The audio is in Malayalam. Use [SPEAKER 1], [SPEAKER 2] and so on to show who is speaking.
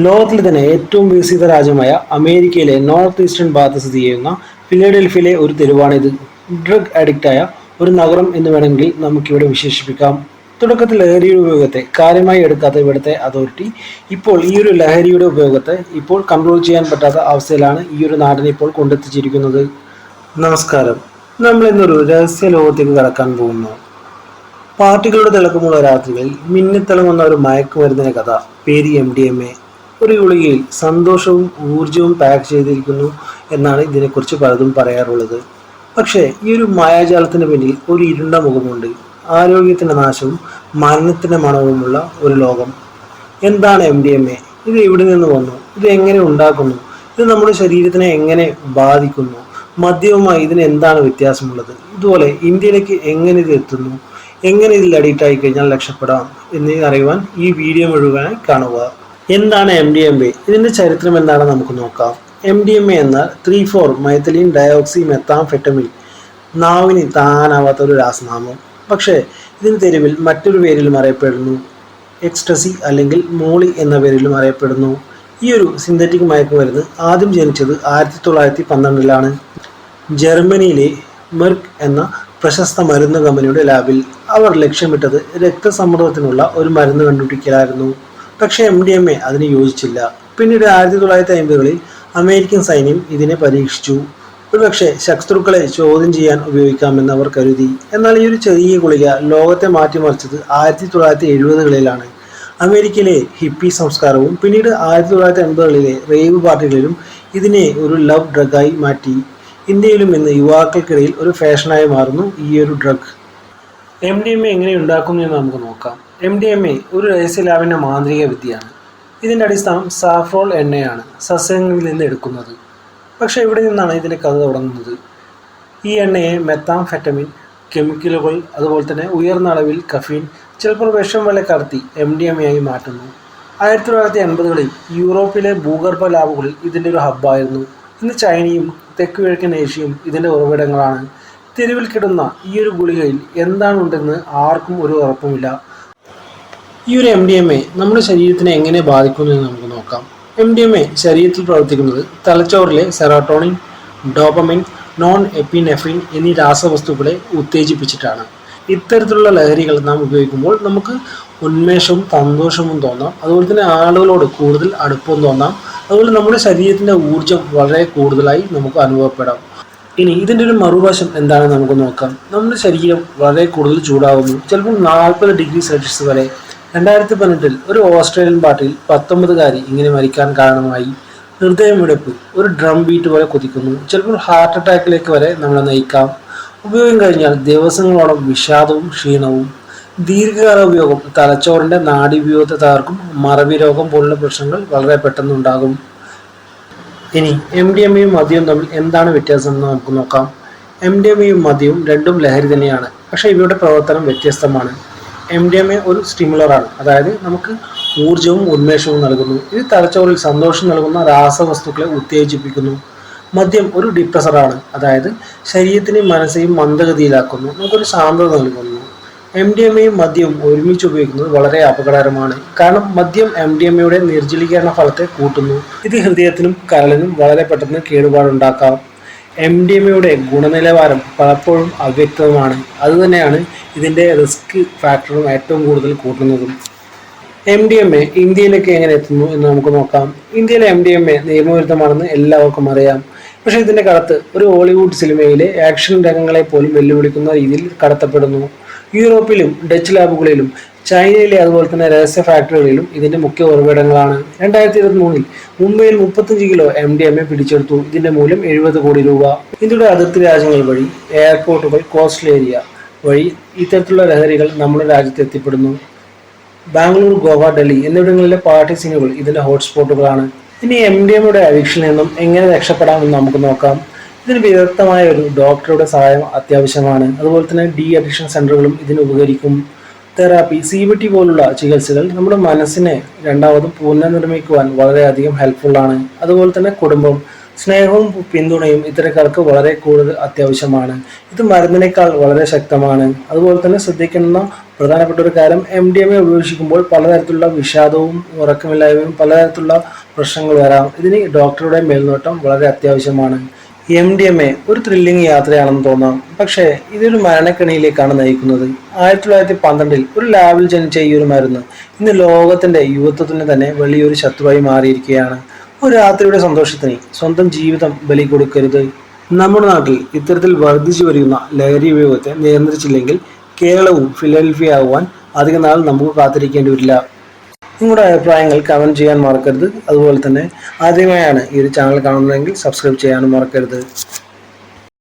[SPEAKER 1] ലോകത്തിലെ തന്നെ ഏറ്റവും വികസിത രാജ്യമായ അമേരിക്കയിലെ നോർത്ത് ഈസ്റ്റേൺ ഭാഗത്ത് സ്ഥിതി ചെയ്യുന്ന ഫിലഡൽഫിയയിലെ ഒരു തെരുവാണിത്. ഡ്രഗ് അഡിക്റ്റായ ഒരു നഗരം എന്ന് വേണമെങ്കിൽ നമുക്കിവിടെ വിശേഷിപ്പിക്കാം. തുടക്കത്തിൽ ലഹരിയുടെ ഉപയോഗത്തെ കാര്യമായി എടുക്കാത്ത ഇവിടുത്തെ അതോറിറ്റി ഇപ്പോൾ ഈ ഒരു ലഹരിയുടെ ഉപയോഗത്തെ ഇപ്പോൾ കൺട്രോൾ ചെയ്യാൻ പറ്റാത്ത അവസ്ഥയിലാണ് ഈ ഒരു നാടിനെ ഇപ്പോൾ കൊണ്ടെത്തിച്ചിരിക്കുന്നത്. നമസ്കാരം. നമ്മൾ ഇന്നൊരു രഹസ്യ ലോകത്തേക്ക് കടക്കാൻ പോകുന്നു. പാർട്ടികളുടെ തിളക്കമുള്ള രാത്രികളിൽ മിന്നിത്തിളങ്ങുന്ന ഒരു മയക്കുമരുന്നിന്റെ കഥ. പേര് MDMA. ഒരു ഗുളികയിൽ സന്തോഷവും ഊർജവും പാക്ക് ചെയ്തിരിക്കുന്നു എന്നാണ് ഇതിനെക്കുറിച്ച് പലതും പറയാറുള്ളത്. പക്ഷേ ഈ ഒരു മായാജാലത്തിന് പിന്നിൽ ഒരു ഇരുണ്ട മുഖമുണ്ട്. ആരോഗ്യത്തിന്റെ നാശവും മരണത്തിന്റെ മണവുമുള്ള ഒരു ലോകം. എന്താണ് MDMA? ഇത് എവിടെ നിന്ന് വന്നു? ഇത് എങ്ങനെ ഉണ്ടാക്കുന്നു? ഇത് നമ്മുടെ ശരീരത്തിനെ എങ്ങനെ ബാധിക്കുന്നു? മദ്യവുമായി ഇതിന് എന്താണ് വ്യത്യാസമുള്ളത്? ഇതുപോലെ ഇന്ത്യയിലേക്ക് എങ്ങനെ ഇത് എത്തുന്നു? എങ്ങനെ ഇതിൽ അഡിക്റ്റ് ആയി കഴിഞ്ഞാൽ രക്ഷപ്പെടാം എന്ന് അറിയുവാൻ ഈ വീഡിയോ മുഴുവനായി കാണുക. എന്താണ് MDMA? ഇതിന്റെ ചരിത്രം എന്താണെന്ന് നമുക്ക് നോക്കാം. MDMA എന്നാൽ 3,4 മൈഥിലീൻ ഡയോക്സി മെത്താംഫെറ്റമിൻ. നാവിന് താനാവാത്ത ഒരു രാസനാമം. പക്ഷേ ഇതിന് തെരുവിൽ മറ്റൊരു പേരിലും അറിയപ്പെടുന്നു. എക്സ്റ്റസി അല്ലെങ്കിൽ മോളി എന്ന പേരിലും അറിയപ്പെടുന്നു. ഈ ഒരു സിന്തറ്റിക് മയക്കുമരുന്ന് ആദ്യം ജനിച്ചത് 1912 ജർമ്മനിയിലെ മെർക്ക് എന്ന പ്രശസ്ത മരുന്ന് കമ്പനിയുടെ ലാബിൽ. അവർ ലക്ഷ്യമിട്ടത് രക്തസമ്മർദ്ദത്തിനുള്ള ഒരു മരുന്ന് കണ്ടുപിടിക്കലായിരുന്നു. പക്ഷേ MDMA അതിന് യോജിച്ചില്ല. പിന്നീട് 1950കളിൽ അമേരിക്കൻ സൈന്യം ഇതിനെ പരീക്ഷിച്ചു. ഒരുപക്ഷെ ശത്രുക്കളെ ചോദ്യം ചെയ്യാൻ ഉപയോഗിക്കാമെന്ന് അവർ കരുതി. എന്നാൽ ഈ ഒരു ചെറിയ ഗുളിക ലോകത്തെ മാറ്റിമറിച്ചത് 1970കളിലാണ്. അമേരിക്കയിലെ ഹിപ്പി സംസ്കാരവും പിന്നീട് 1980കളിലെ റേവ് പാർട്ടികളിലും ഇതിനെ ഒരു ലവ് ഡ്രഗായി മാറ്റി. ഇന്ത്യയിലും ഇന്ന് യുവാക്കൾക്കിടയിൽ ഒരു ഫാഷനായി മാറുന്നു ഈ ഒരു ഡ്രഗ്. MDMA എങ്ങനെ ഉണ്ടാക്കുന്നു എന്ന് നമുക്ക് നോക്കാം. MDMA ഒരു രഹസ്യലാവിൻ്റെ മാന്ത്രിക വിദ്യയാണ്. ഇതിൻ്റെ അടിസ്ഥാനം സാഫ്രോൾ എണ്ണയാണ്, സസ്യങ്ങളിൽ നിന്ന് എടുക്കുന്നത്. പക്ഷേ ഇവിടെ നിന്നാണ് ഇതിൻ്റെ കഥ തുടങ്ങുന്നത്. ഈ എണ്ണയെ മെത്താംഫെറ്റമിൻ കെമിക്കലുകൾ, അതുപോലെ തന്നെ ഉയർന്ന അളവിൽ കഫീൻ, ചിലപ്പോൾ വിഷം വരെ കടത്തി MDMA ആയി മാറ്റുന്നു. 1980കളിൽ യൂറോപ്പിലെ ഭൂഗർഭ ലാബുകളിൽ ഇതിൻ്റെ ഒരു ഹബ്ബായിരുന്നു. ഇന്ന് ചൈനയും തെക്ക് കിഴക്കൻ ഏഷ്യയും ഇതിൻ്റെ ഉറവിടങ്ങളാണ്. തെരുവിൽ കിടുന്ന ഈ ഒരു ഗുളികയിൽ എന്താണുണ്ടെന്ന് ആർക്കും ഒരു ഉറപ്പുമില്ല. ഈ ഒരു MDMA നമ്മുടെ ശരീരത്തിനെ എങ്ങനെ ബാധിക്കുന്നു എന്ന് നമുക്ക് നോക്കാം. MDMA ശരീരത്തിൽ പ്രവർത്തിക്കുന്നത് തലച്ചോറിലെ സെറോട്ടോണിൻ, ഡോപ്പമിൻ, നോൺ എപ്പിനെഫ്രിൻ എന്നീ രാസവസ്തുക്കളെ ഉത്തേജിപ്പിച്ചിട്ടാണ്. ഇത്തരത്തിലുള്ള ലഹരികൾ നാം ഉപയോഗിക്കുമ്പോൾ നമുക്ക് ഉന്മേഷവും സന്തോഷവും തോന്നാം. അതുപോലെ തന്നെ ആളുകളോട് കൂടുതൽ അടുപ്പം തോന്നാം. അതുപോലെ നമ്മുടെ ശരീരത്തിൻ്റെ ഊർജം വളരെ കൂടുതലായി നമുക്ക് അനുഭവപ്പെടാം. ഇനി ഇതിൻ്റെ ഒരു മറുവശം എന്താണെന്ന് നമുക്ക് നോക്കാം. നമ്മുടെ ശരീരം വളരെ കൂടുതൽ ചൂടാകുന്നു, ചിലപ്പോൾ 40 ഡിഗ്രി സെൽഷ്യസ് വരെ. 2018 ഒരു ഓസ്ട്രേലിയൻ പാർട്ടിയിൽ 19കാരി ഇങ്ങനെ മരിക്കാൻ കാരണമായി. ഹൃദയമിടിപ്പ് ഒരു ഡ്രം ബീറ്റ് പോലെ കുതിക്കുന്നു, ചിലപ്പോൾ ഹാർട്ട് അറ്റാക്കിലേക്ക് വരെ നമ്മളെ നയിക്കാം. ഉപയോഗം കഴിഞ്ഞാൽ ദിവസങ്ങളോളം വിഷാദവും ക്ഷീണവും. ദീർഘകാല ഉപയോഗം തലച്ചോറിൻ്റെ നാഡീവ്യൂഹത്തെ തകർക്കും. മറവി രോഗം പോലുള്ള പ്രശ്നങ്ങൾ വളരെ പെട്ടെന്നുണ്ടാകും. ഇനി MDMAയും മദ്യവും തമ്മിൽ എന്താണ് വ്യത്യാസം എന്ന് നമുക്ക് നോക്കാം. MDMAയും മദ്യവും രണ്ടും ലഹരി തന്നെയാണ്, പക്ഷേ ഇവയുടെ പ്രവർത്തനം വ്യത്യസ്തമാണ്. MDMA ഒരു സ്റ്റിമുലറാണ്, അതായത് നമുക്ക് ഊർജവും ഉന്മേഷവും നൽകുന്നു. ഇത് തലച്ചോറിൽ സന്തോഷം നൽകുന്ന രാസവസ്തുക്കളെ ഉത്തേജിപ്പിക്കുന്നു. മദ്യം ഒരു ഡിപ്രസറാണ്, അതായത് ശരീരത്തിനെയും മനസ്സെയും മന്ദഗതിയിലാക്കുന്നു, നമുക്കൊരു ശാന്തത നൽകുന്നു. MDMAയും മദ്യവും ഒരുമിച്ച് ഉപയോഗിക്കുന്നത് വളരെ അപകടകരമാണ്. കാരണം മദ്യം MDMAയുടെ നിർജ്ജലീകരണ ഫലത്തെ കൂട്ടുന്നു. ഇത് ഹൃദയത്തിനും കരളിനും വളരെ പെട്ടെന്ന് കേടുപാടുണ്ടാക്കാം. MDMAയുടെ ഗുണനിലവാരം പലപ്പോഴും അവ്യക്തമാണ്. അതുതന്നെയാണ് ഇതിൻ്റെ റിസ്ക് ഫാക്ടറും ഏറ്റവും കൂടുതൽ കൂട്ടുന്നതും. MDMA ഇന്ത്യയിലേക്ക് എങ്ങനെ എത്തുന്നു എന്ന് നമുക്ക് നോക്കാം. ഇന്ത്യയിലെ MDMA നിയമവിരുദ്ധമാണെന്ന് എല്ലാവർക്കും അറിയാം. പക്ഷേ ഇതിൻ്റെ കടത്ത് ഒരു ഹോളിവുഡ് സിനിമയിലെ ആക്ഷൻ രംഗങ്ങളെ പോലും വെല്ലുവിളിക്കുന്ന രീതിയിൽ കടത്തപ്പെടുന്നു. യൂറോപ്പിലും ഡച്ച് ലാബുകളിലും ചൈനയിലെ അതുപോലെ തന്നെ രഹസ്യ ഫാക്ടറികളിലും ഇതിൻ്റെ മുഖ്യ ഉറവിടങ്ങളാണ്. 2023 മുംബൈയിൽ 35 കിലോ MDMA പിടിച്ചെടുത്തു. ഇതിൻ്റെ മൂല്യം 70 കോടി രൂപ. ഇന്ത്യയുടെ അതിർത്തി രാജ്യങ്ങൾ വഴി, എയർപോർട്ടുകൾ, കോസ്റ്റൽ ഏരിയ വഴി ഇത്തരത്തിലുള്ള ലഹരികൾ നമ്മുടെ രാജ്യത്ത് എത്തിപ്പെടുന്നു. ബാംഗ്ലൂർ, ഗോവ, ഡൽഹി എന്നിവിടങ്ങളിലെ പാർട്ടി സീനുകൾ ഇതിൻ്റെ ഹോട്ട്സ്പോട്ടുകളാണ്. ഇനി MDMAയുടെ അഡിക്ഷനിൽ നിന്നും എങ്ങനെ രക്ഷപ്പെടാമെന്ന് നമുക്ക് നോക്കാം. ഇതിന് വിദഗ്ധമായ ഒരു ഡോക്ടറുടെ സഹായം അത്യാവശ്യമാണ്. അതുപോലെ തന്നെ അഡിക്ഷൻ സെൻ്ററുകളും ഇതിന് ഉപകരിക്കും. തെറാപ്പി, CBT പോലുള്ള ചികിത്സകൾ നമ്മുടെ മനസ്സിനെ രണ്ടാമതും പുനർനിർമ്മിക്കുവാൻ വളരെയധികം ഹെൽപ്ഫുള്ളാണ്. അതുപോലെ തന്നെ കുടുംബം, സ്നേഹവും പിന്തുണയും ഇത്തരക്കാർക്ക് വളരെ കൂടുതൽ അത്യാവശ്യമാണ്. ഇത് മരുന്നിനേക്കാൾ വളരെ ശക്തമാണ്. അതുപോലെ തന്നെ ശ്രദ്ധിക്കുന്ന പ്രധാനപ്പെട്ട ഒരു കാര്യം, MDMA ഉപയോഗിക്കുമ്പോൾ പലതരത്തിലുള്ള വിഷാദവും ഉറക്കമില്ലായ്മയും പലതരത്തിലുള്ള പ്രശ്നങ്ങൾ വരാം. ഇതിന് ഡോക്ടറുടെ മേൽനോട്ടം വളരെ അത്യാവശ്യമാണ്. MDMA ഒരു ത്രില്ലിംഗ് യാത്രയാണെന്ന് തോന്നാം, പക്ഷേ ഇതൊരു മരണക്കെണിയിലേക്കാണ് നയിക്കുന്നത്. 1912 ഒരു ലാബിൽ ജനിച്ച ഈ ഒരു മരുന്ന് ഇന്ന് ലോകത്തിന്റെ യുവത്വത്തിന് തന്നെ വലിയൊരു ശത്രുവായി മാറിയിരിക്കുകയാണ്. ഒരു രാത്രിയുടെ സന്തോഷത്തിന് സ്വന്തം ജീവിതം ബലി കൊടുക്കരുത്. നമ്മുടെ നാട്ടിൽ ഇത്തരത്തിൽ വർദ്ധിച്ചു വരുന്ന ലഹരി ഉപയോഗത്തെ നിയന്ത്രിച്ചില്ലെങ്കിൽ കേരളവും ഫിലഡൽഫിയ ആകുവാൻ അധിക നാൾ നമുക്ക് കാത്തിരിക്കേണ്ടി വരില്ല. നിങ്ങളുടെ അഭിപ്രായങ്ങൾ കമന്റ് ചെയ്യാൻ മറക്കരുത്. അതുപോലെ തന്നെ ആദ്യമായാണ് ഈ ഒരു ചാനൽ കാണുന്നതെങ്കിൽ സബ്സ്ക്രൈബ് ചെയ്യാനും മറക്കരുത്.